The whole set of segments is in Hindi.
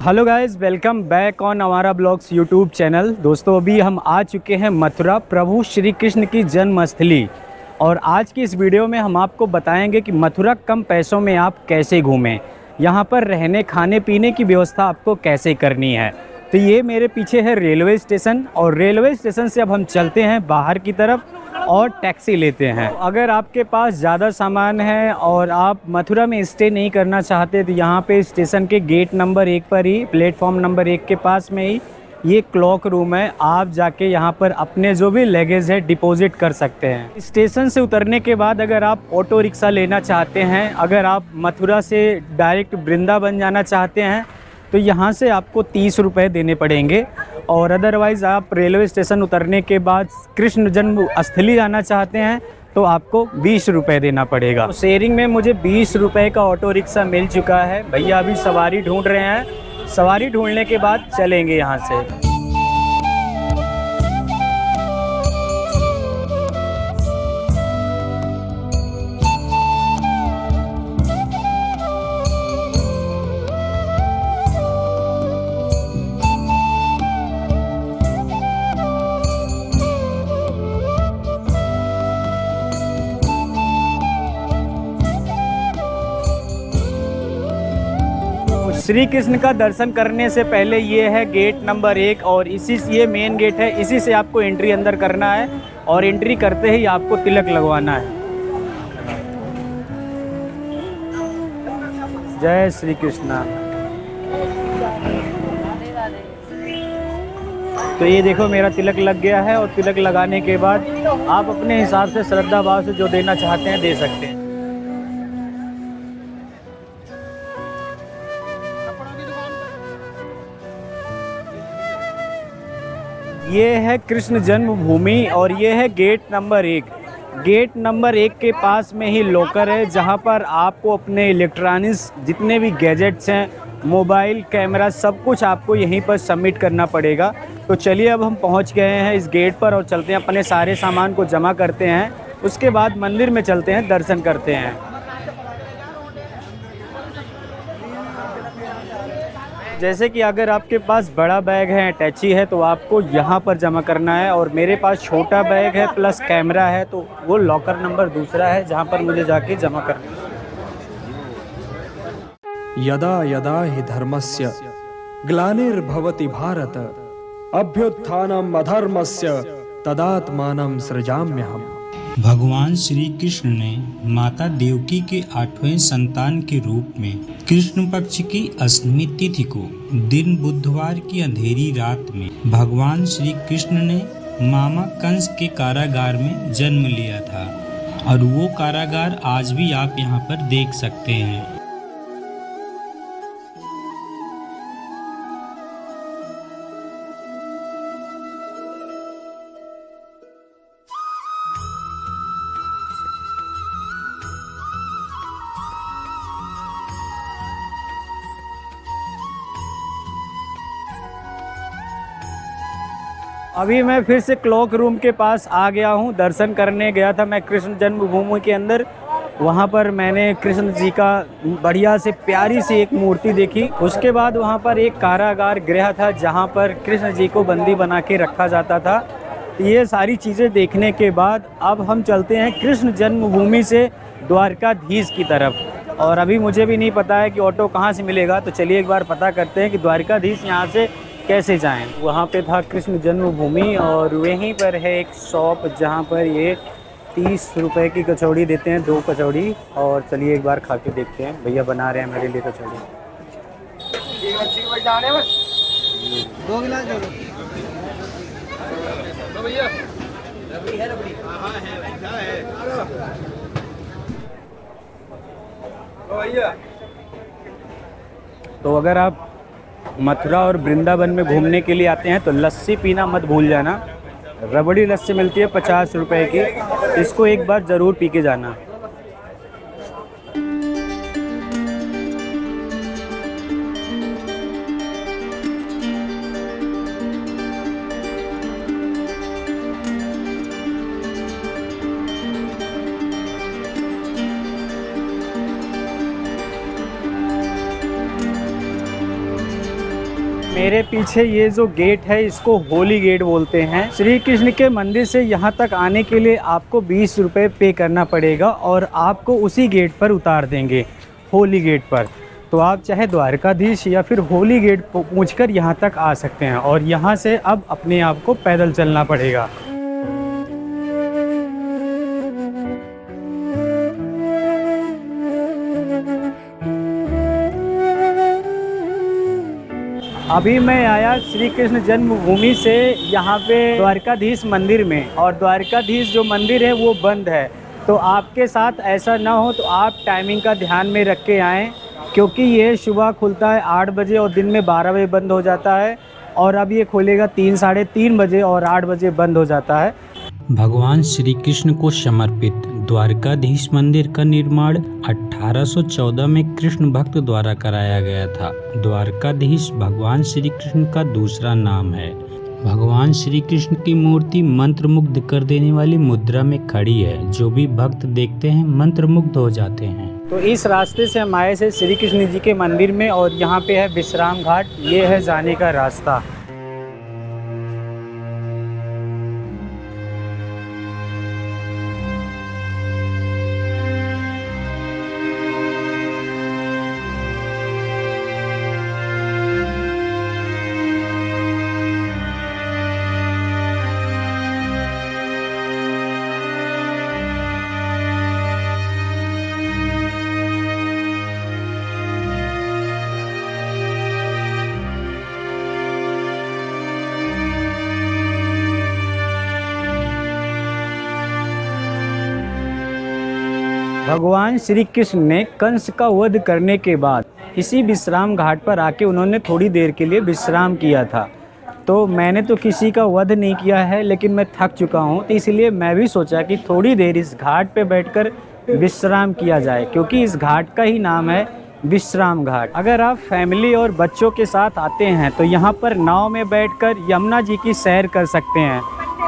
Hello guys, welcome back on हमारा ब्लॉग्स यूट्यूब चैनल। दोस्तों, अभी हम आ चुके हैं मथुरा, प्रभु श्री कृष्ण की जन्मस्थली। और आज की इस वीडियो में हम आपको बताएंगे कि मथुरा कम पैसों में आप कैसे घूमें, यहाँ पर रहने खाने पीने की व्यवस्था आपको कैसे करनी है। तो ये मेरे पीछे है रेलवे स्टेशन, और रेलवे स्टेशन से अब हम चलते हैं बाहर की तरफ और टैक्सी लेते हैं। अगर आपके पास ज़्यादा सामान है और आप मथुरा में स्टे नहीं करना चाहते तो यहाँ पे स्टेशन के गेट नंबर 1 पर ही, प्लेटफॉर्म नंबर 1 के पास में ही ये क्लॉक रूम है। आप जाके यहाँ पर अपने जो भी लगेज है डिपॉजिट कर सकते हैं। स्टेशन से उतरने के बाद अगर आप ऑटो रिक्शा लेना चाहते हैं, अगर आप मथुरा से डायरेक्ट वृंदावन जाना चाहते हैं तो यहाँ से आपको 30 रुपये देने पड़ेंगे। और अदरवाइज़ आप रेलवे स्टेशन उतरने के बाद कृष्ण जन्म स्थली जाना चाहते हैं तो आपको 20 रुपये देना पड़ेगा। तो शेयरिंग में मुझे 20 रुपये का ऑटो रिक्शा मिल चुका है। भैया अभी सवारी ढूंढ रहे हैं, सवारी ढूंढने के बाद चलेंगे यहाँ से। श्री कृष्ण का दर्शन करने से पहले ये है गेट नंबर 1, और इसी से ये मेन गेट है, इसी से आपको एंट्री अंदर करना है। और एंट्री करते ही आपको तिलक लगवाना है। जय श्री कृष्णा। तो ये देखो मेरा तिलक लग गया है, और तिलक लगाने के बाद आप अपने हिसाब से श्रद्धा भाव से जो देना चाहते हैं दे सकते हैं। ये है कृष्ण जन्मभूमि, और ये है गेट नंबर 1। गेट नंबर 1 के पास में ही लॉकर है, जहाँ पर आपको अपने इलेक्ट्रॉनिक्स जितने भी गैजेट्स हैं, मोबाइल, कैमरा, सब कुछ आपको यहीं पर सबमिट करना पड़ेगा। तो चलिए अब हम पहुँच गए हैं इस गेट पर, और चलते हैं अपने सारे सामान को जमा करते हैं। उसके बाद मंदिर में चलते हैं, दर्शन करते हैं। जैसे कि अगर आपके पास बड़ा बैग है, अटैची है, तो आपको यहाँ पर जमा करना है। और मेरे पास छोटा बैग है प्लस कैमरा है, तो वो लॉकर नंबर दूसरा है जहाँ पर मुझे जाके जमा करना है। यदा यदा हि धर्मस्य ग्लानिर्भवति भारत अभ्युत्थानम् अधर्मस्य तदात्मानं सृजाम्यहम्। भगवान श्री कृष्ण ने माता देवकी के 8वें संतान के रूप में कृष्ण पक्ष की अष्टमी तिथि को दिन बुधवार की अंधेरी रात में भगवान श्री कृष्ण ने मामा कंस के कारागार में जन्म लिया था। और वो कारागार आज भी आप यहाँ पर देख सकते हैं। अभी मैं फिर से क्लॉक रूम के पास आ गया हूँ। दर्शन करने गया था मैं कृष्ण जन्मभूमि के अंदर। वहाँ पर मैंने कृष्ण जी का बढ़िया से प्यारी सी एक मूर्ति देखी। उसके बाद वहाँ पर एक कारागार गृह था जहाँ पर कृष्ण जी को बंदी बना के रखा जाता था। ये सारी चीज़ें देखने के बाद अब हम चलते हैं कृष्ण जन्मभूमि से द्वारकाधीश की तरफ। और अभी मुझे भी नहीं पता है कि ऑटो कहाँ से मिलेगा, तो चलिए एक बार पता करते हैं कि द्वारकाधीश यहाँ से कैसे जाएं। वहाँ पे था कृष्ण जन्मभूमि, और वहीं पर है एक शॉप जहाँ पर ये 30 रुपए की कचौड़ी देते हैं, 2 कचौड़ी। और चलिए एक बार खा के देखते हैं। भैया बना रहे हैं मेरे लिए कचौड़ी। 2 गिलास दे दो भैया। तो अगर आप मथुरा और वृंदावन में घूमने के लिए आते हैं तो लस्सी पीना मत भूल जाना। रबड़ी लस्सी मिलती है 50 रुपए की, इसको एक बार ज़रूर पी के जाना। मेरे पीछे ये जो गेट है इसको होली गेट बोलते हैं। श्री कृष्ण के मंदिर से यहाँ तक आने के लिए आपको 20 रुपये पे करना पड़ेगा और आपको उसी गेट पर उतार देंगे, होली गेट पर। तो आप चाहे द्वारकाधीश या फिर होली गेट पहुँचकर यहाँ तक आ सकते हैं और यहाँ से अब अपने आप को पैदल चलना पड़ेगा। अभी मैं आया श्री कृष्ण जन्मभूमि से यहाँ पे द्वारकाधीश मंदिर में, और द्वारकाधीश जो मंदिर है वो बंद है। तो आपके साथ ऐसा ना हो तो आप टाइमिंग का ध्यान में रख के आएँ, क्योंकि ये सुबह खुलता है 8 बजे और दिन में 12 बजे बंद हो जाता है, और अब ये खोलेगा 3 साढ़े 3 बजे और 8 बजे बंद हो जाता है। भगवान श्री कृष्ण को समर्पित द्वारकाधीश मंदिर का निर्माण 1814 में कृष्ण भक्त द्वारा कराया गया था। द्वारकाधीश भगवान श्री कृष्ण का दूसरा नाम है। भगवान श्री कृष्ण की मूर्ति मंत्रमुग्ध कर देने वाली मुद्रा में खड़ी है। जो भी भक्त देखते हैं मंत्रमुग्ध हो जाते हैं। तो इस रास्ते से हम आए थे श्री कृष्ण जी के मंदिर में, और यहाँ पे है विश्राम घाट, ये है जाने का रास्ता। भगवान श्री कृष्ण ने कंस का वध करने के बाद इसी विश्राम घाट पर आके उन्होंने थोड़ी देर के लिए विश्राम किया था। तो मैंने तो किसी का वध नहीं किया है, लेकिन मैं थक चुका हूँ, तो इसलिए मैं भी सोचा कि थोड़ी देर इस घाट पे बैठकर विश्राम किया जाए, क्योंकि इस घाट का ही नाम है विश्राम घाट। अगर आप फैमिली और बच्चों के साथ आते हैं तो यहाँ पर नाव में बैठकर यमुना जी की सैर कर सकते हैं,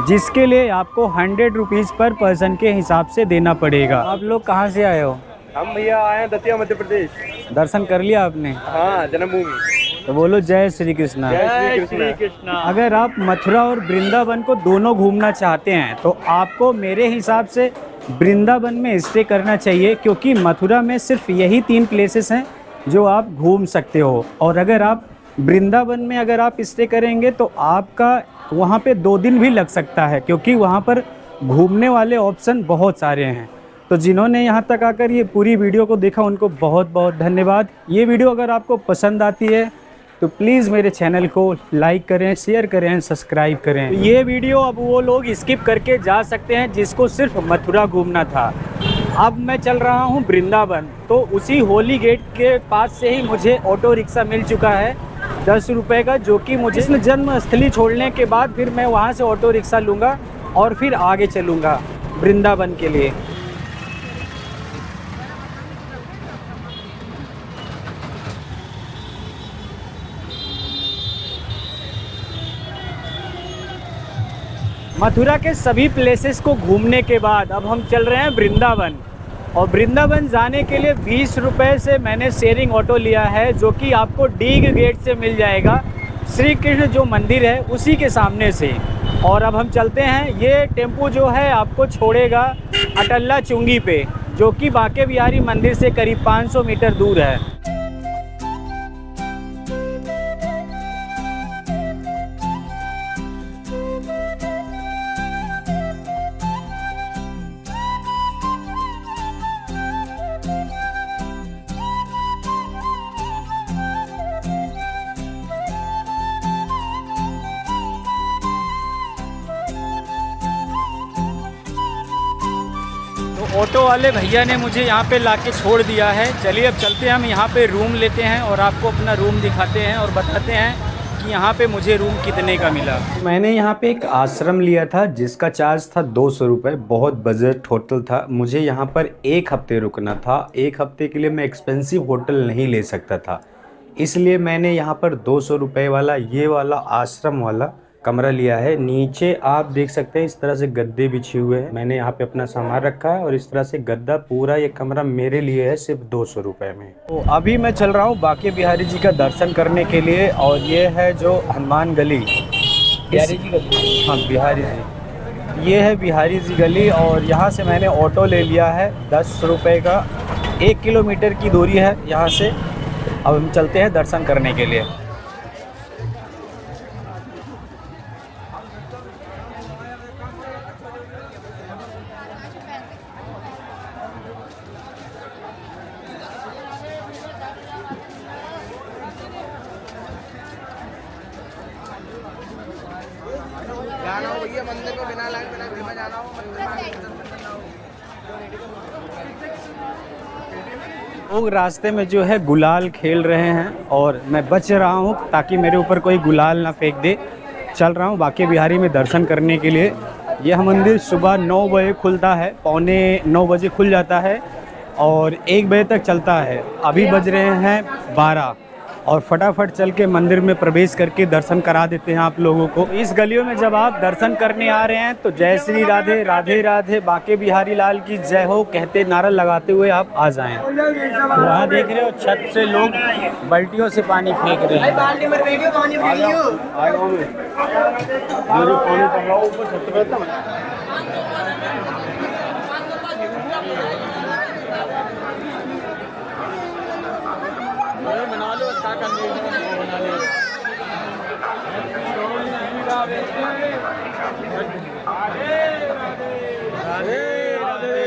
जिसके लिए आपको 100 रुपीज़ पर पर्सन के हिसाब से देना पड़ेगा। आप लोग कहाँ से आए हो? हम भैया आए हैं दतिया मध्य प्रदेश। दर्शन कर लिया आपने? हाँ, जन्मभूमि। तो बोलो जय श्री कृष्णा। जय श्री कृष्णा। अगर आप मथुरा और वृंदावन को दोनों घूमना चाहते हैं तो आपको मेरे हिसाब से वृंदावन में स्टे करना चाहिए, क्योंकि मथुरा में सिर्फ यही 3 प्लेसेस हैं जो आप घूम सकते हो। और अगर आप वृंदावन में अगर आप स्टे करेंगे तो आपका वहाँ पे 2 दिन भी लग सकता है, क्योंकि वहाँ पर घूमने वाले ऑप्शन बहुत सारे हैं। तो जिन्होंने यहाँ तक आकर ये पूरी वीडियो को देखा उनको बहुत बहुत धन्यवाद। ये वीडियो अगर आपको पसंद आती है तो प्लीज़ मेरे चैनल को लाइक करें, शेयर करें, सब्सक्राइब करें। तो ये वीडियो अब वो लोग स्किप करके जा सकते हैं जिसको सिर्फ मथुरा घूमना था। अब मैं चल रहा हूँ वृंदावन, तो उसी होली गेट के पास से ही मुझे ऑटो रिक्शा मिल चुका है 10 रुपये का, जो कि मुझे इसमें जन्मस्थली छोड़ने के बाद फिर मैं वहाँ से ऑटो रिक्शा लूँगा और फिर आगे चलूँगा वृंदावन के लिए। मथुरा के सभी प्लेसेस को घूमने के बाद अब हम चल रहे हैं वृंदावन, और वृंदावन जाने के लिए 20 रुपये से मैंने शेयरिंग ऑटो लिया है, जो कि आपको डीग गेट से मिल जाएगा, श्री कृष्ण जो मंदिर है उसी के सामने से। और अब हम चलते हैं। ये टेम्पो जो है आपको छोड़ेगा अटल्ला चुंगी पे, जो कि बांके बिहारी मंदिर से करीब 500 मीटर दूर है। ऑटो वाले भैया ने मुझे यहाँ पे लाके छोड़ दिया है। चलिए अब चलते हैं, हम यहाँ पे रूम लेते हैं और आपको अपना रूम दिखाते हैं और बताते हैं कि यहाँ पे मुझे रूम कितने का मिला। मैंने यहाँ पे एक आश्रम लिया था जिसका चार्ज था 200 रुपये। बहुत बजट होटल था। मुझे यहाँ पर 1 हफ्ते रुकना था। 1 हफ्ते के लिए मैं एक्सपेंसिव होटल नहीं ले सकता था, इसलिए मैंने यहाँ पर 200 रुपये वाला ये वाला आश्रम वाला कमरा लिया है। नीचे आप देख सकते हैं इस तरह से गद्दे बिछे हुए हैं। मैंने यहाँ पे अपना सामान रखा है और इस तरह से गद्दा पूरा ये कमरा मेरे लिए है सिर्फ 200 रुपये में। तो अभी मैं चल रहा हूँ बांके बिहारी जी का दर्शन करने के लिए और ये है जो हनुमान गली, बिहारी जी गली, हाँ बिहारी जी, ये है बिहारी जी गली और यहाँ से मैंने ऑटो ले लिया है 10 रुपये का। 1 किलोमीटर की दूरी है यहाँ से। अब हम चलते हैं दर्शन करने के लिए। जाना हो भैया मंदिर को बिना लाइन बिना भीमा जाना हो मंदिर में आके दर्शन करना हो। लोग रास्ते में जो है गुलाल खेल रहे हैं और मैं बच रहा हूँ ताकि मेरे ऊपर कोई गुलाल ना फेंक दे। चल रहा हूँ बांके बिहारी में दर्शन करने के लिए। यह मंदिर सुबह 9 बजे खुलता है, पौने 9 बजे खुल जाता है और 1 बजे तक चलता है। अभी बज रहे हैं 12 और फटाफट चल के मंदिर में प्रवेश करके दर्शन करा देते हैं आप लोगों को। इस गलियों में जब आप दर्शन करने आ रहे हैं तो जय श्री राधे, राधे राधे, बांके बिहारी लाल की जय हो कहते नारा लगाते हुए आप आ जाएं। वहाँ देख रहे हो छत से लोग बाल्टियों से पानी फेंक रहे हैं। पानी पड़ रहा ऊपर छत पे था। बना लो क्या करने बना लो। राधे राधे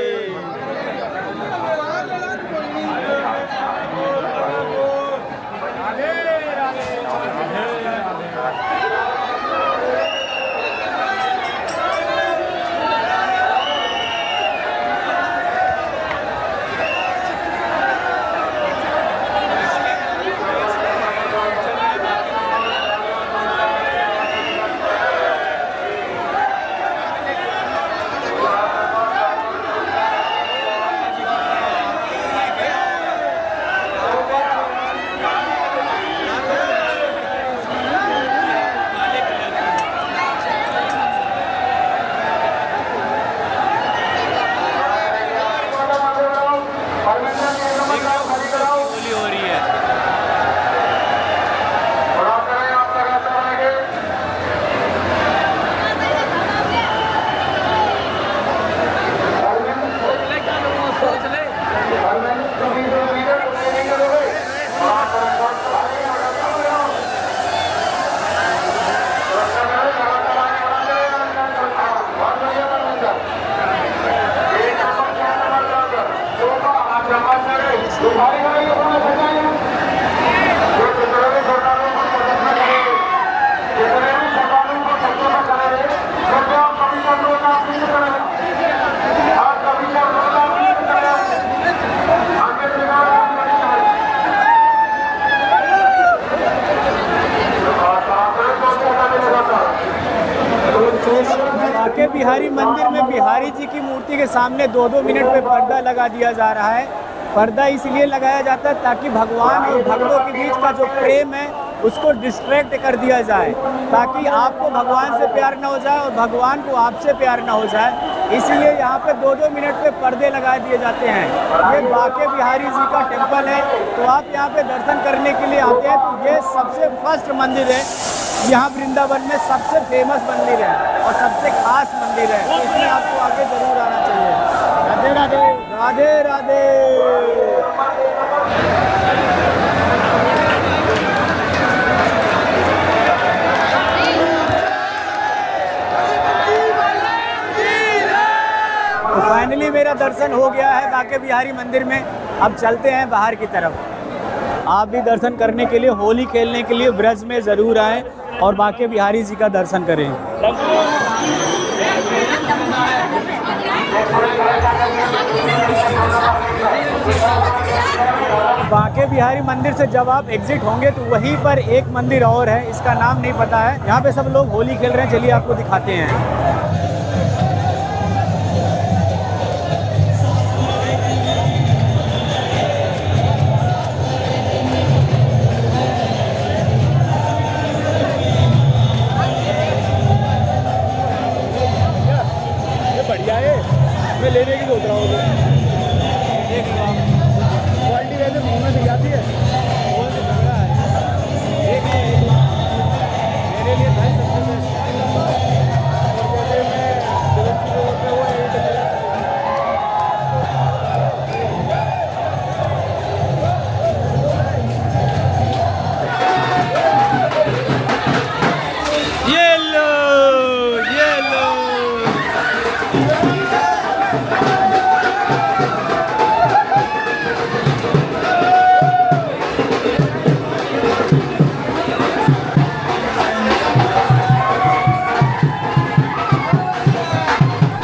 बांके बिहारी मंदिर में बिहारी जी की मूर्ति के सामने 2-2 मिनट पे पर्दा लगा दिया जा रहा है। पर्दा इसलिए लगाया जाता है ताकि भगवान और भक्तों के बीच का जो प्रेम है उसको डिस्ट्रैक्ट कर दिया जाए, ताकि आपको भगवान से प्यार ना हो जाए और भगवान को आपसे प्यार ना हो जाए। इसलिए यहाँ पे 2-2 मिनट पे पर्दे लगा दिए जाते हैं। ये बांके बिहारी जी का टेम्पल है, तो आप यहाँ पे दर्शन करने के लिए आते हैं तो ये सबसे फर्स्ट मंदिर है यहाँ वृंदावन में, सबसे फेमस मंदिर है और सबसे खास मंदिर है, तो इसमें आपको आगे जरूर आना चाहिए। राधे राधे, राधे राधे। तो फाइनली मेरा दर्शन हो गया है बांके बिहारी मंदिर में। अब चलते हैं बाहर की तरफ। आप भी दर्शन करने के लिए, होली खेलने के लिए ब्रज में ज़रूर आएँ और बांके बिहारी जी का दर्शन करें। बांके बिहारी मंदिर से जब आप एग्जिट होंगे तो वहीं पर एक मंदिर और है, इसका नाम नहीं पता है। यहाँ पे सब लोग होली खेल रहे हैं, चलिए आपको दिखाते हैं।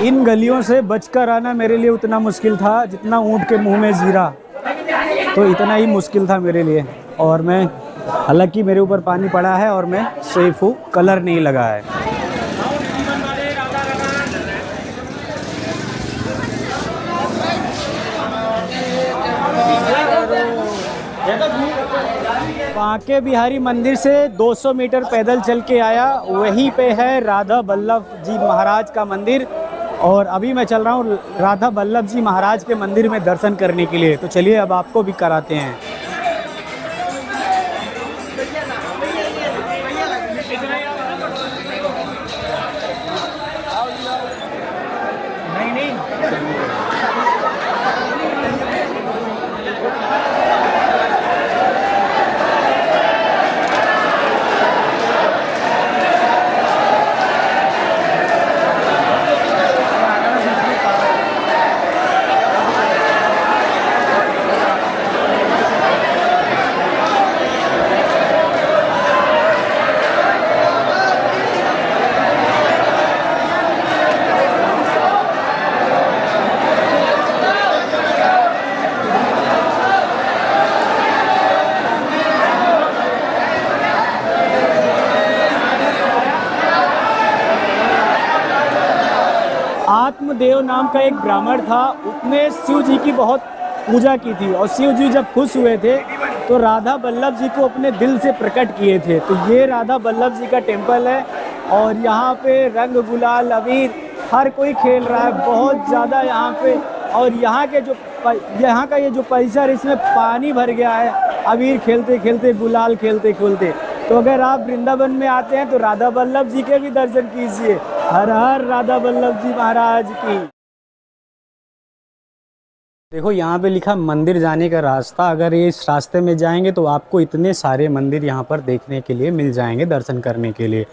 इन गलियों से बचकर आना मेरे लिए उतना मुश्किल था जितना ऊँट के मुंह में जीरा, तो इतना ही मुश्किल था मेरे लिए। और मैं, हालांकि मेरे ऊपर पानी पड़ा है और मैं सेफ हूँ, कलर नहीं लगा है। बांके बिहारी मंदिर से 200 मीटर पैदल चल के आया, वहीं पे है राधा वल्लभ जी महाराज का मंदिर। और अभी मैं चल रहा हूँ राधा वल्लभ जी महाराज के मंदिर में दर्शन करने के लिए। तो चलिए अब आपको भी कराते हैं। आत्मदेव नाम का एक ब्राह्मण था, उसने शिव जी की बहुत पूजा की थी और शिव जी जब खुश हुए थे तो राधा वल्लभ जी को अपने दिल से प्रकट किए थे। तो ये राधा वल्लभ जी का टेम्पल है और यहाँ पे रंग गुलाल अबीर हर कोई खेल रहा है, बहुत ज़्यादा यहाँ पे। और यहाँ का ये जो परिसर, इसमें पानी भर गया है अबीर खेलते खेलते, गुलाल खेलते खेलते। तो अगर आप वृंदावन में आते हैं तो राधा वल्लभ जी के भी दर्शन कीजिए। हर हर राधा वल्लभ जी महाराज की। देखो यहाँ पे लिखा मंदिर जाने का रास्ता। अगर ये इस रास्ते में जाएंगे तो आपको इतने सारे मंदिर यहाँ पर देखने के लिए मिल जाएंगे, दर्शन करने के लिए।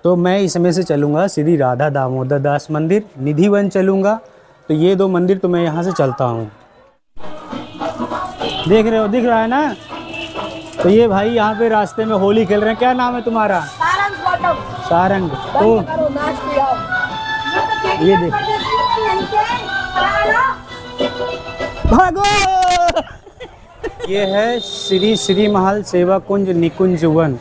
तो मैं इसमें से चलूँगा सीधी राधा दामोदर दास मंदिर, निधिवन चलूँगा। तो ये दो मंदिर तो मैं यहाँ से चलता हूँ। देख रहे हो, दिख रहा है ना। तो ये भाई यहाँ पे रास्ते में होली खेल रहे हैं। क्या नाम है तुम्हारा? सारंग। तो ये देख, भागो। ये है श्री श्री महल सेवा कुंज निकुंज वन।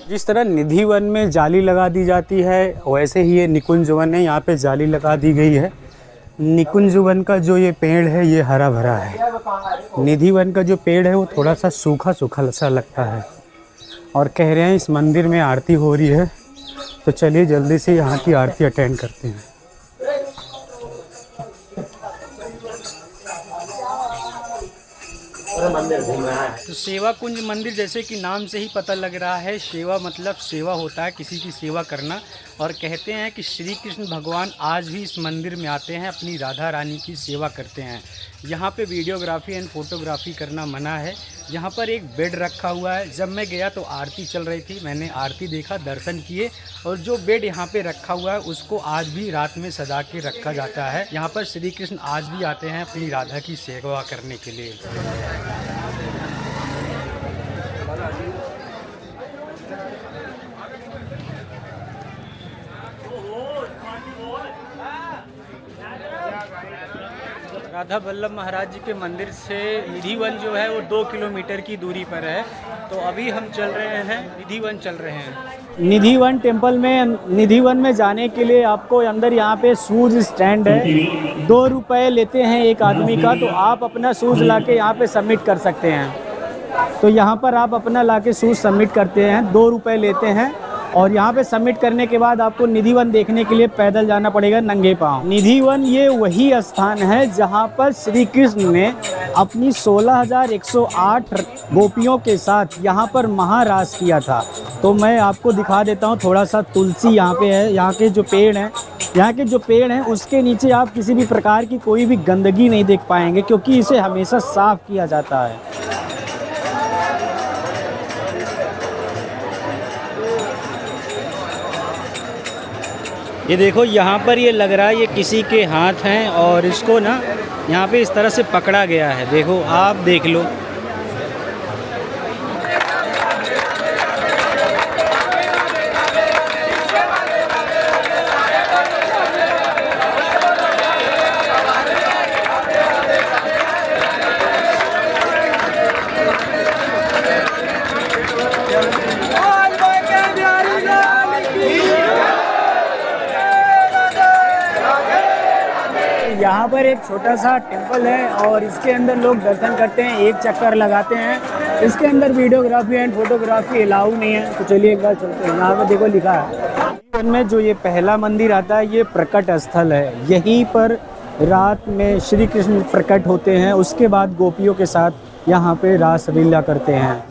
जिस तरह निधि वन में जाली लगा दी जाती है, वैसे ही ये निकुंज वन है, यहाँ पे जाली लगा दी गई है। निकुंज वन का जो ये पेड़ है ये हरा भरा है। निधि वन का जो पेड़ है वो थोड़ा सा सूखा सूखा सा लगता है। और कह रहे हैं इस मंदिर में आरती हो रही है, तो चलिए जल्दी से यहाँ की आरती अटेंड करते हैं। मंदिर घूम रहा है। तो सेवा कुंज मंदिर, जैसे कि नाम से ही पता लग रहा है, सेवा मतलब सेवा होता है, किसी की सेवा करना। और कहते हैं कि श्री कृष्ण भगवान आज भी इस मंदिर में आते हैं, अपनी राधा रानी की सेवा करते हैं। यहाँ पे वीडियोग्राफी एंड फोटोग्राफी करना मना है। यहाँ पर एक बेड रखा हुआ है। जब मैं गया तो आरती चल रही थी, मैंने आरती देखा, दर्शन किए। और जो बेड यहाँ पे रखा हुआ है उसको आज भी रात में सजा के रखा जाता है। यहाँ पर श्री कृष्ण आज भी आते हैं अपनी राधा की सेवा करने के लिए। राधा वल्लभ महाराज जी के मंदिर से निधि वन जो है वो 2 किलोमीटर की दूरी पर है। तो अभी हम चल रहे हैं, निधि वन चल रहे हैं। निधि वन टेम्पल में, निधि वन में जाने के लिए आपको अंदर यहाँ पे शूज़ स्टैंड है, 2 रुपये लेते हैं एक आदमी का। तो आप अपना शूज़ लाके यहाँ पे सबमिट कर सकते हैं। तो यहाँ पर आप अपना लाके शूज़ सबमिट करते हैं, 2 रुपये लेते हैं। और यहाँ पे सबमिट करने के बाद आपको निधि वन देखने के लिए पैदल जाना पड़ेगा नंगे पाँव। निधि वन ये वही स्थान है जहाँ पर श्री कृष्ण ने अपनी 16,108 गोपियों के साथ यहाँ पर महारास किया था। तो मैं आपको दिखा देता हूँ थोड़ा सा। तुलसी यहाँ पे है, यहाँ के जो पेड़ हैं उसके नीचे आप किसी भी प्रकार की कोई भी गंदगी नहीं देख पाएंगे, क्योंकि इसे हमेशा साफ़ किया जाता है। ये देखो यहाँ पर ये लग रहा है ये किसी के हाथ हैं और इसको ना यहाँ पे इस तरह से पकड़ा गया है। देखो आप देख लो। यहाँ पर एक छोटा सा टेंपल है और इसके अंदर लोग दर्शन करते हैं, एक चक्कर लगाते हैं। इसके अंदर वीडियोग्राफी एंड फोटोग्राफी अलाउ नहीं है। तो चलिए एक बार चलते हैं। यहाँ पे देखो लिखा है में जो ये पहला मंदिर आता है ये प्रकट स्थल है। यहीं पर रात में श्री कृष्ण प्रकट होते हैं, उसके बाद गोपियों के साथ यहाँ पे रास लीला करते हैं।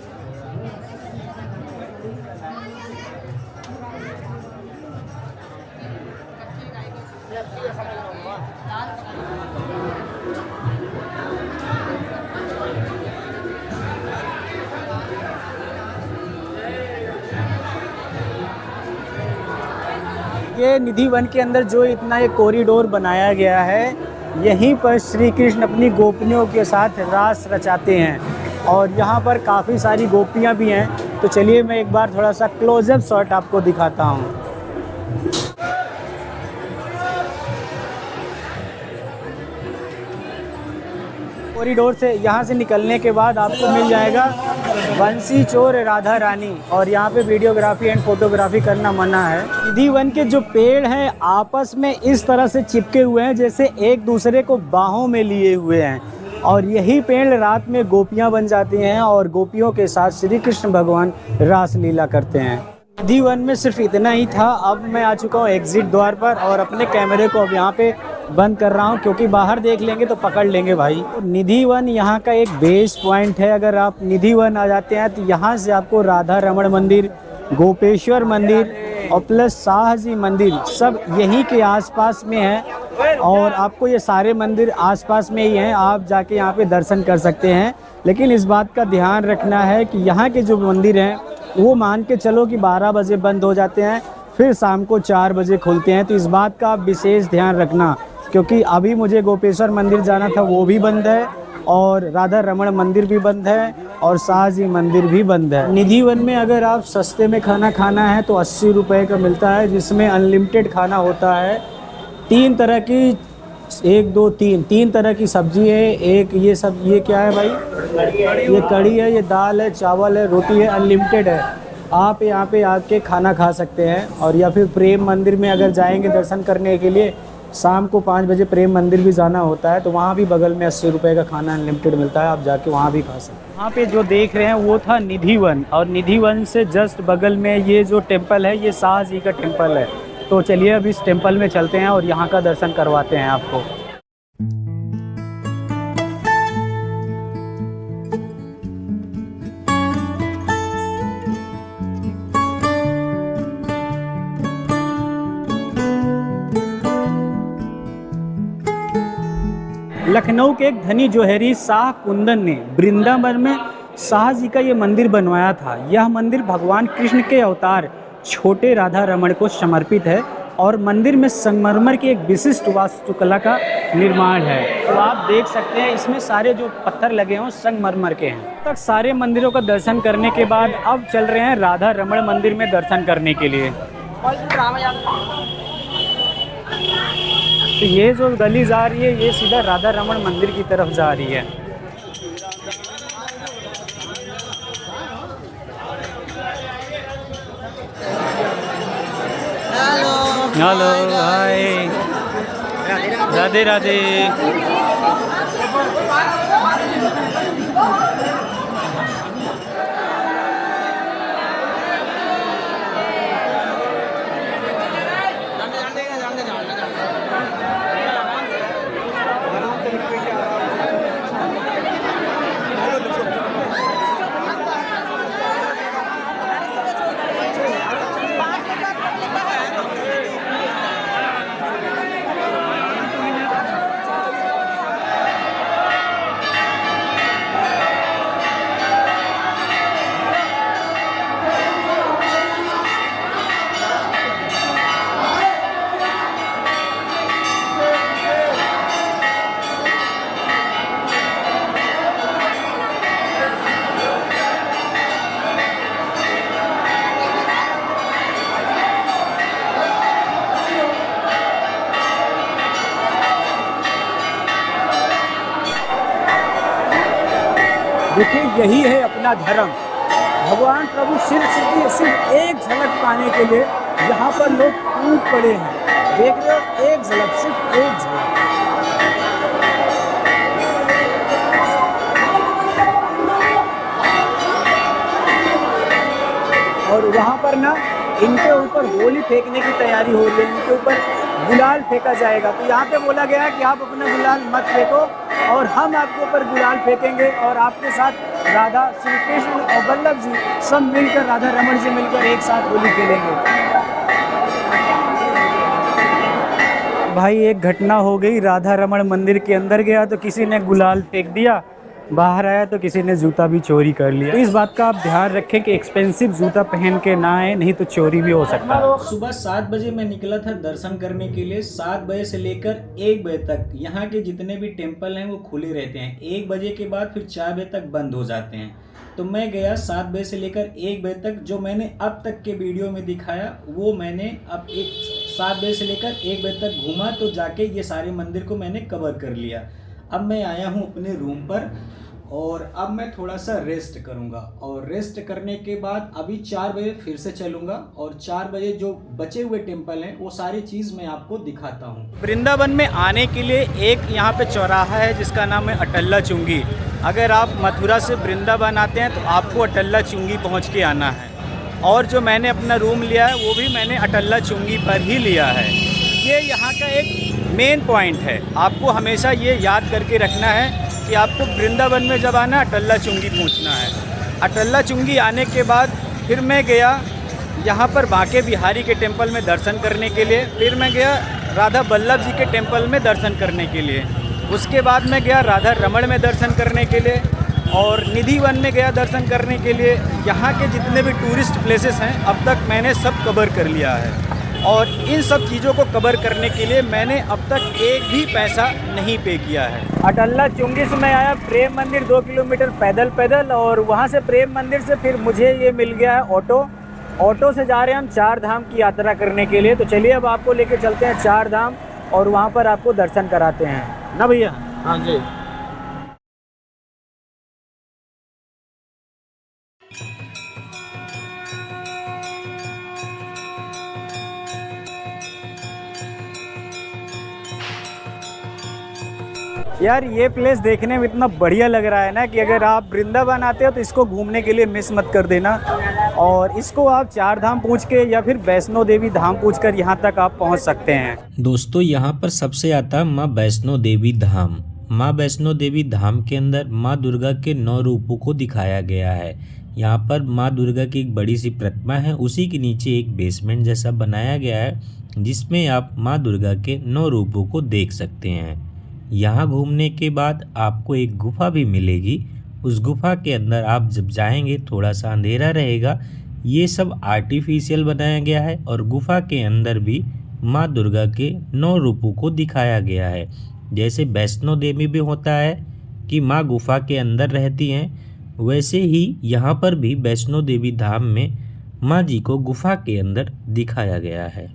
ये निधि वन के अंदर जो इतना ये कॉरिडोर बनाया गया है, यहीं पर श्री कृष्ण अपनी गोपियों के साथ रास रचाते हैं और यहाँ पर काफ़ी सारी गोपियाँ भी हैं। तो चलिए मैं एक बार थोड़ा सा क्लोजअप शॉट आपको दिखाता हूँ। कॉरिडोर से यहाँ से निकलने के बाद आपको मिल जाएगा बंसी चोर राधा रानी और यहाँ पे वीडियोग्राफी एंड फोटोग्राफी करना मना है। निधि वन के जो पेड़ हैं आपस में इस तरह से चिपके हुए हैं जैसे एक दूसरे को बाहों में लिए हुए हैं और यही पेड़ रात में गोपियाँ बन जाती हैं और गोपियों के साथ श्री कृष्ण भगवान रास लीला करते हैं। निधि वन में सिर्फ इतना ही था। अब मैं आ चुका हूँ एग्जिट द्वार पर और अपने कैमरे को अब यहाँ पे बंद कर रहा हूँ क्योंकि बाहर देख लेंगे तो पकड़ लेंगे भाई। निधि वन यहाँ का एक बेस पॉइंट है। अगर आप निधि वन आ जाते हैं तो यहाँ से आपको राधा रमण मंदिर, गोपेश्वर मंदिर और प्लस शाहजी मंदिर सब यहीं के आसपास में है और आपको ये सारे मंदिर आसपास में ही हैं। आप जाके यहाँ पे दर्शन कर सकते हैं। लेकिन इस बात का ध्यान रखना है कि यहाँ के जो मंदिर हैं वो मान के चलो कि 12 बजे बंद हो जाते हैं, फिर शाम को 4 बजे खुलते हैं। तो इस बात का आप विशेष ध्यान रखना क्योंकि अभी मुझे गोपेश्वर मंदिर जाना था, वो भी बंद है और राधा रमण मंदिर भी बंद है और शाहजी मंदिर भी बंद है। निधि वन में अगर आप सस्ते में खाना खाना है तो 80 रुपये का मिलता है जिसमें अनलिमिटेड खाना होता है। 3 तरह की 1 2 3 तरह की सब्जी है। एक ये क्या है भाई? ये कढ़ी है, ये दाल है, चावल है, रोटी है, अनलिमिटेड है। आप यहाँ पे आके खाना खा सकते हैं। और या फिर प्रेम मंदिर में अगर जाएंगे दर्शन करने के लिए, शाम को 5 बजे प्रेम मंदिर भी जाना होता है तो वहाँ भी बगल में 80 रुपये का खाना अनलिमिटेड मिलता है, आप जाके वहाँ भी खा सकते हैं। वहाँ पे जो देख रहे हैं वो था निधि वन और निधि वन से जस्ट बगल में ये जो टेम्पल है ये शाह जी का टेम्पल है। तो चलिए अब इस टेम्पल में चलते हैं और यहाँ का दर्शन करवाते हैं आपको। लखनऊ के एक धनी जोहरी शाह कुंदन ने वृंदावन में शाह जी का ये मंदिर बनवाया था। यह मंदिर भगवान कृष्ण के अवतार छोटे राधा रमण को समर्पित है और मंदिर में संगमरमर की एक विशिष्ट वास्तुकला का निर्माण है। तो आप देख सकते हैं इसमें सारे जो पत्थर लगे हैं संगमरमर के हैं। तक सारे मंदिरों का दर्शन करने के बाद अब चल रहे हैं राधा रमण मंदिर में दर्शन करने के लिए। तो ये जो गली जा रही है ये सीधा राधा रमण मंदिर की तरफ जा रही है। Hello hi, Radhe Radhe. देखिए यही है अपना धर्म। भगवान प्रभु सिर्फ एक झलक पाने के लिए यहाँ पर लोग टूट पड़े हैं। देख रहे हो, एक झलक, सिर्फ एक झलक। और वहाँ पर ना इनके ऊपर होली फेंकने की तैयारी हो रही है, इनके ऊपर गुलाल फेंका जाएगा। तो यहाँ पे बोला गया है कि आप अपना गुलाल मत फेंको और हम आपके ऊपर गुलाल फेंकेंगे और आपके साथ राधा, श्री कृष्ण और वल्लभ जी सब मिलकर, राधा रमन से मिलकर एक साथ होली खेलेंगे। भाई एक घटना हो गई, राधा रमन मंदिर के अंदर गया तो किसी ने गुलाल फेंक दिया, बाहर आया तो किसी ने जूता भी चोरी कर लिया। तो इस बात का आप ध्यान रखें कि एक्सपेंसिव जूता पहन के ना आए, नहीं तो चोरी भी हो सकता है। सुबह 7 बजे मैं निकला था दर्शन करने के लिए। 7 बजे से लेकर 1 बजे तक यहाँ के जितने भी टेम्पल हैं वो खुले रहते हैं। 1 बजे के बाद फिर 4 बजे तक बंद हो जाते हैं। तो मैं गया 7 बजे से लेकर 1 बजे तक। जो मैंने अब तक के वीडियो में दिखाया वो मैंने अब 7 बजे से लेकर 1 बजे तक घूमा, तो जाके ये सारे मंदिर को मैंने कवर कर लिया। अब मैं आया हूँ अपने रूम पर और अब मैं थोड़ा सा रेस्ट करूँगा और रेस्ट करने के बाद अभी 4 बजे फिर से चलूँगा और 4 बजे जो बचे हुए टेम्पल हैं वो सारी चीज़ मैं आपको दिखाता हूँ। वृंदावन में आने के लिए एक यहाँ पे चौराहा है जिसका नाम है अटल्ला चुंगी। अगर आप मथुरा से वृंदावन आते हैं तो आपको अटल्ला चुंगी पहुँच के आना है। और जो मैंने अपना रूम लिया है वो भी मैंने अटल्ला चुंगी पर ही लिया है। ये यहाँ का एक मेन पॉइंट है, आपको हमेशा ये याद करके रखना है कि आपको वृंदावन में जब आना अटल्ला चुंगी पहुंचना है। अटल्ला चुंगी आने के बाद फिर मैं गया यहाँ पर बांके बिहारी के टेंपल में दर्शन करने के लिए। फिर मैं गया राधा वल्लभ जी के टेंपल में दर्शन करने के लिए। उसके बाद मैं गया राधा रमण में दर्शन करने के लिए और निधि वन में गया दर्शन करने के लिए। यहाँ के जितने भी टूरिस्ट प्लेसेस हैं अब तक मैंने सब कवर कर लिया है और इन सब चीज़ों को कवर करने के लिए मैंने अब तक एक भी पैसा नहीं पे किया है। अटल्ला चुंगी से मैं आया प्रेम मंदिर 2 किलोमीटर पैदल और वहाँ से प्रेम मंदिर से फिर मुझे ये मिल गया है ऑटो से जा रहे हैं हम 4 धाम की यात्रा करने के लिए। तो चलिए अब आपको लेके चलते हैं 4 धाम और वहाँ पर आपको दर्शन कराते हैं ना भैया। हाँ जी। यार ये प्लेस देखने में इतना बढ़िया लग रहा है ना कि अगर आप वृंदावन आते हो तो इसको घूमने के लिए मिस मत कर देना। और इसको आप 4 धाम पूछ के या फिर वैष्णो देवी धाम पूछ कर यहाँ तक आप पहुँच सकते हैं। दोस्तों यहाँ पर सबसे आता माँ वैष्णो देवी धाम। माँ वैष्णो देवी धाम के अंदर माँ दुर्गा के 9 रूपों को दिखाया गया है। यहाँ पर माँ दुर्गा की एक बड़ी सी प्रतिमा है, उसी के नीचे एक बेसमेंट जैसा बनाया गया है जिसमें आप माँ दुर्गा के 9 रूपों को देख सकते हैं। यहाँ घूमने के बाद आपको एक गुफा भी मिलेगी। उस गुफा के अंदर आप जब जाएंगे थोड़ा सा अंधेरा रहेगा। ये सब आर्टिफिशियल बनाया गया है और गुफा के अंदर भी माँ दुर्गा के 9 रूपों को दिखाया गया है। जैसे वैष्णो देवी में होता है कि माँ गुफा के अंदर रहती हैं, वैसे ही यहाँ पर भी वैष्णो देवी धाम में माँ जी को गुफा के अंदर दिखाया गया है।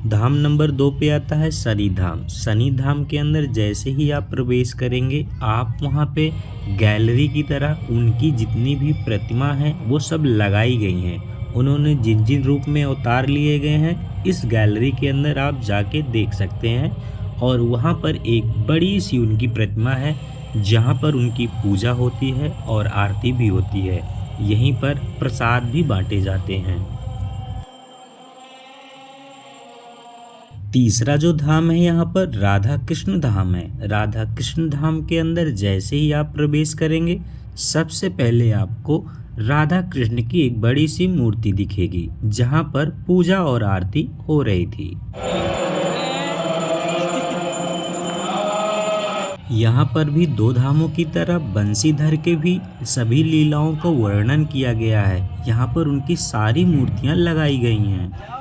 धाम नंबर 2 पे आता है शनि धाम। शनि धाम के अंदर जैसे ही आप प्रवेश करेंगे आप वहाँ पे गैलरी की तरह उनकी जितनी भी प्रतिमा हैं वो सब लगाई गई हैं। उन्होंने जिन जिन रूप में अवतार लिए गए हैं इस गैलरी के अंदर आप जाके देख सकते हैं। और वहाँ पर एक बड़ी सी उनकी प्रतिमा है जहाँ पर उनकी पूजा होती है और आरती भी होती है। यहीं पर प्रसाद भी बांटे जाते हैं। तीसरा जो धाम है यहाँ पर राधा कृष्ण धाम है। राधा कृष्ण धाम के अंदर जैसे ही आप प्रवेश करेंगे सबसे पहले आपको राधा कृष्ण की एक बड़ी सी मूर्ति दिखेगी जहाँ पर पूजा और आरती हो रही थी। यहाँ पर भी 2 धामों की तरह बंसीधर के भी सभी लीलाओं का वर्णन किया गया है। यहाँ पर उनकी सारी मूर्तियाँ लगाई गई हैं।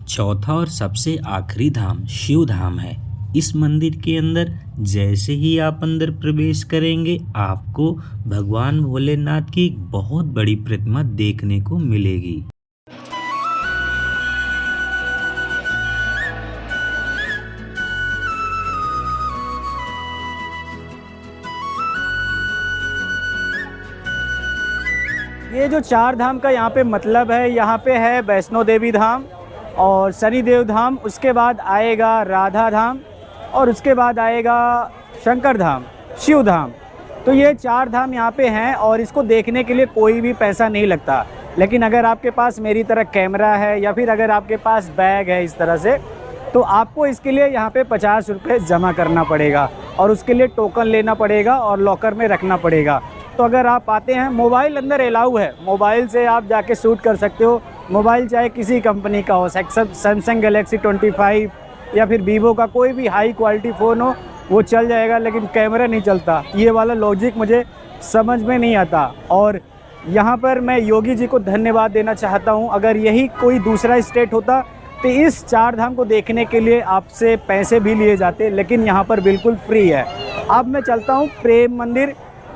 चौथा और सबसे आखिरी धाम शिव धाम है। इस मंदिर के अंदर जैसे ही आप अंदर प्रवेश करेंगे आपको भगवान भोलेनाथ की एक बहुत बड़ी प्रतिमा देखने को मिलेगी। ये जो चार धाम का यहाँ पे मतलब है, यहाँ पे है वैष्णो देवी धाम और शनिदेव धाम, उसके बाद आएगा राधा धाम और उसके बाद आएगा शंकर धाम, शिव धाम। तो ये चार धाम यहाँ पे हैं और इसको देखने के लिए कोई भी पैसा नहीं लगता। लेकिन अगर आपके पास मेरी तरह कैमरा है या फिर अगर आपके पास बैग है इस तरह से, तो आपको इसके लिए यहाँ पे 50 रुपये जमा करना पड़ेगा और उसके लिए टोकन लेना पड़ेगा और लॉकर में रखना पड़ेगा। तो अगर आप आते हैं, मोबाइल अंदर अलाउ है, मोबाइल से आप जाके शूट कर सकते हो। मोबाइल चाहे किसी कंपनी का हो, सैमसंग गैलेक्सी 25 या फिर वीवो का कोई भी हाई क्वालिटी फ़ोन हो वो चल जाएगा, लेकिन कैमरा नहीं चलता। ये वाला लॉजिक मुझे समझ में नहीं आता। और यहाँ पर मैं योगी जी को धन्यवाद देना चाहता हूँ। अगर यही कोई दूसरा स्टेट होता तो इस चार धाम को देखने के लिए आपसे पैसे भी लिए जाते, लेकिन यहाँ पर बिल्कुल फ्री है। अब मैं चलता हूँ प्रेम मंदिर,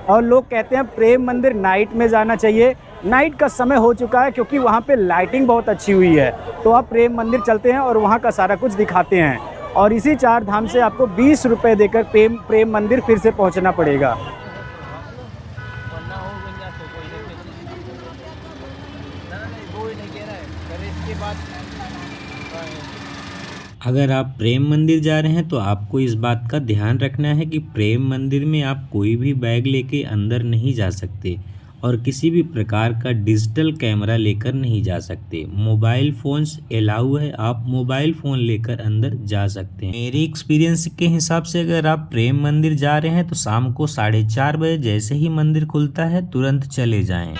और लोग कहते हैं प्रेम मंदिर नाइट में जाना चाहिए। नाइट का समय हो चुका है क्योंकि वहाँ पे लाइटिंग बहुत अच्छी हुई है। तो आप प्रेम मंदिर चलते हैं और वहाँ का सारा कुछ दिखाते हैं। और इसी चार धाम से आपको 20 रुपये देकर प्रेम मंदिर फिर से पहुँचना पड़ेगा। अगर आप प्रेम मंदिर जा रहे हैं तो आपको इस बात का ध्यान रखना है कि प्रेम मंदिर में आप कोई भी बैग लेके अंदर नहीं जा सकते और किसी भी प्रकार का डिजिटल कैमरा लेकर नहीं जा सकते। मोबाइल फ़ोन्स अलाउ है, आप मोबाइल फ़ोन लेकर अंदर जा सकते हैं। मेरे एक्सपीरियंस के हिसाब से अगर आप प्रेम मंदिर जा रहे हैं तो शाम को 4:30 बजे जैसे ही मंदिर खुलता है तुरंत चले जाएं।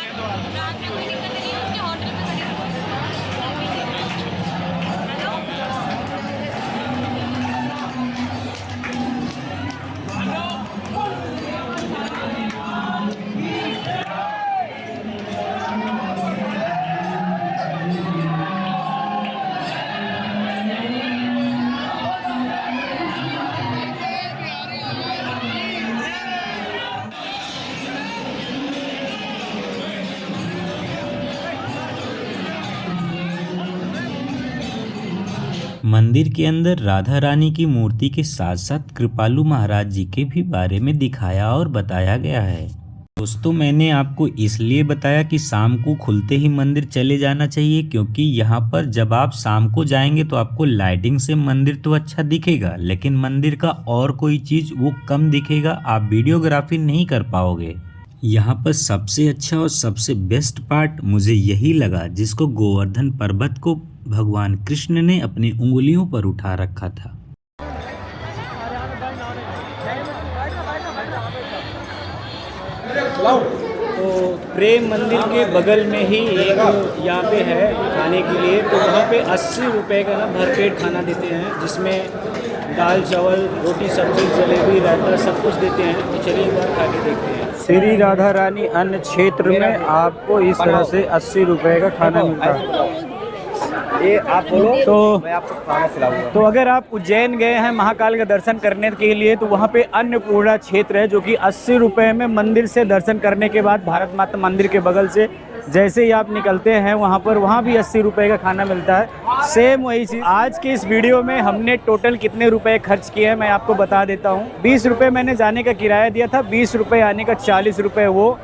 मंदिर के अंदर राधा रानी की मूर्ति के साथ साथ कृपालु महाराज जी के भी बारे में दिखाया और बताया गया है। दोस्तों, मैंने आपको इसलिए बताया कि शाम को खुलते ही मंदिर चले जाना चाहिए, क्योंकि यहाँ पर जब आप शाम को जाएंगे तो आपको लाइटिंग से मंदिर तो अच्छा दिखेगा, लेकिन मंदिर का और कोई चीज़ वो कम दिखेगा, आप वीडियोग्राफी नहीं कर पाओगे। यहाँ पर सबसे अच्छा और सबसे बेस्ट पार्ट मुझे यही लगा, जिसको गोवर्धन पर्वत को भगवान कृष्ण ने अपनी उंगलियों पर उठा रखा था। तो प्रेम मंदिर के बगल में ही एक यहाँ पे है खाने के लिए, तो वहाँ पे 80 रुपये का ना भरपेट खाना देते हैं, जिसमें दाल चावल रोटी सब्जी जलेबी रायता सब कुछ देते हैं। तो चलिए एक बार खा के देखते हैं। श्री राधा रानी अन्न क्षेत्र में आपको इस तरह से 80 रुपये का खाना मिलता है। ये आप बोलो तो मैं आपको खाना खिलाऊंगा। तो अगर आप उज्जैन गए हैं महाकाल का दर्शन करने के लिए, तो वहाँ पे अन्नपूर्णा क्षेत्र है, जो कि 80 रुपये में मंदिर से दर्शन करने के बाद भारत माता मंदिर के बगल से जैसे ही आप निकलते हैं वहाँ भी 80 रुपये का खाना मिलता है। सेम वही चीज़। आज के इस वीडियो में हमने टोटल कितने रुपए खर्च किए हैं मैं आपको बता देता हूँ। 20 रुपये मैंने जाने का किराया दिया था, 20 रुपये आने का, 40 रुपये वो,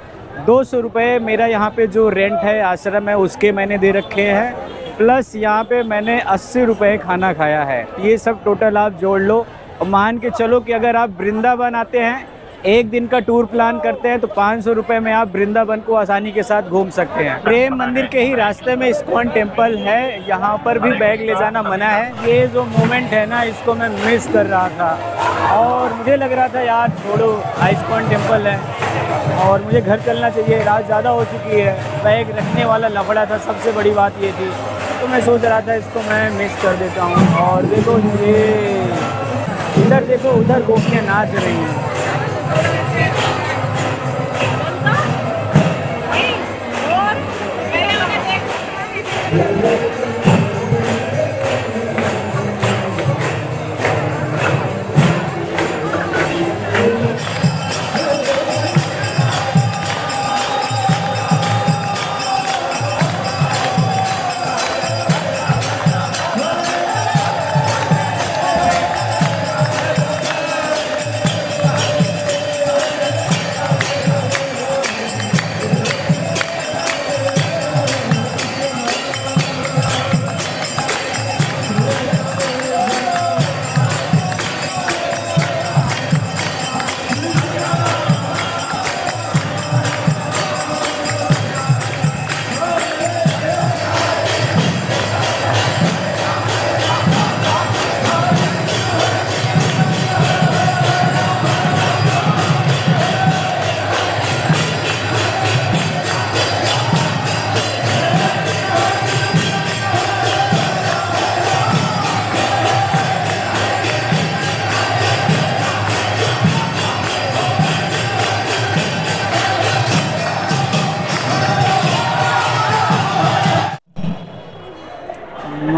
200 रुपये मेरा यहाँ पे जो रेंट है आश्रम है उसके मैंने दे रखे हैं, प्लस यहाँ पे मैंने 80 रुपये खाना खाया है। ये सब टोटल आप जोड़ लो और मान के चलो कि अगर आप वृंदावन आते हैं, एक दिन का टूर प्लान करते हैं, तो 500 रुपये में आप वृंदावन को आसानी के साथ घूम सकते हैं। प्रेम मंदिर के ही रास्ते में इस्कॉन टेम्पल है, यहाँ पर भी बैग ले जाना मना है। ये जो मोमेंट है ना, इसको मैं मिस कर रहा था और मुझे लग रहा था यार छोड़ो, इस्कॉन टेम्पल है और मुझे घर चलना चाहिए, रात ज़्यादा हो चुकी है। बैग रखने वाला लफड़ा था, सबसे बड़ी बात ये थी। तो मैं सोच रहा था इसको मैं मिस कर देता हूँ। और देखो ये इधर देखो, उधर गोपियाँ नाच रही हैं।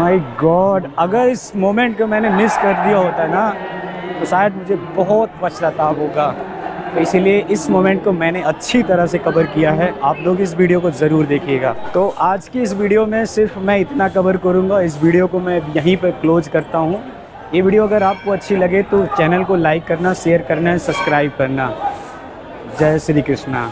माय गॉड, अगर इस मोमेंट को मैंने मिस कर दिया होता ना तो शायद मुझे बहुत पछतावा होगा। तो इसीलिए इस मोमेंट को मैंने अच्छी तरह से कवर किया है। आप लोग इस वीडियो को ज़रूर देखिएगा। तो आज की इस वीडियो में सिर्फ मैं इतना कवर करूँगा। इस वीडियो को मैं यहीं पर क्लोज करता हूँ। ये वीडियो अगर आपको अच्छी लगे तो चैनल को लाइक करना, शेयर करना, सब्सक्राइब करना। जय श्री कृष्णा।